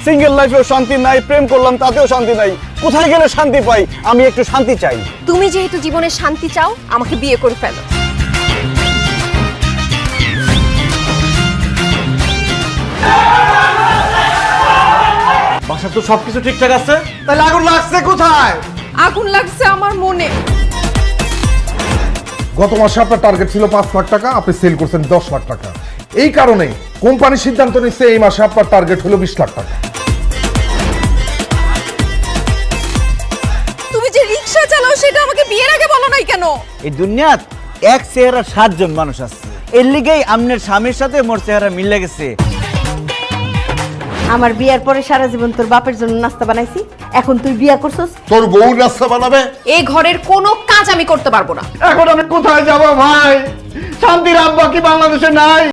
Single লাইফেও শান্তি নাই, প্রেম করলাম তাতেও শান্তি নাই। কোথায় গেলে শান্তি পাই? আমি একটু শান্তি চাই। তুমি যেহেতু জীবনে শান্তি চাও, আমাকে বিয়ে করে ফেলো। বাসার তো সবকিছু ঠিকঠাক আছে, তাহলে আগুন লাগছে কোথায়? আগুন লাগছে আমার মনে। গত মাসে আপনার টার্গেট ছিল 5 লাখ টাকা, আপনি সেল করছেন 10 লাখ টাকা। এই কারণে কোম্পানি সিদ্ধান্ত নিচ্ছে এই মাসে আপনার টার্গেট হলো 20 লাখ টাকা। তুমি যে রিকশা চালাও সেটা আমাকে বিয়ের আগে বলো নাই কেন? এই দুনিয়াত এক চেহারা 7 জন মানুষ আছে, এর লিগেই আমনের স্বামীর সাথে মোর চেহারা মিলে গেছে। আমার বিয়ার পরে সারা জীবন তোর বাপের জন্য নাস্তা বানাইছি, এখন তুই বিয়া করছস? তোর বউ নাস্তা বানাবে? এই ঘরের কোনো কাজ আমি করতে পারবো না। এখন আমি কোথায় যাব ভাই? শান্তির আব্বা কি বাংলাদেশে নাই?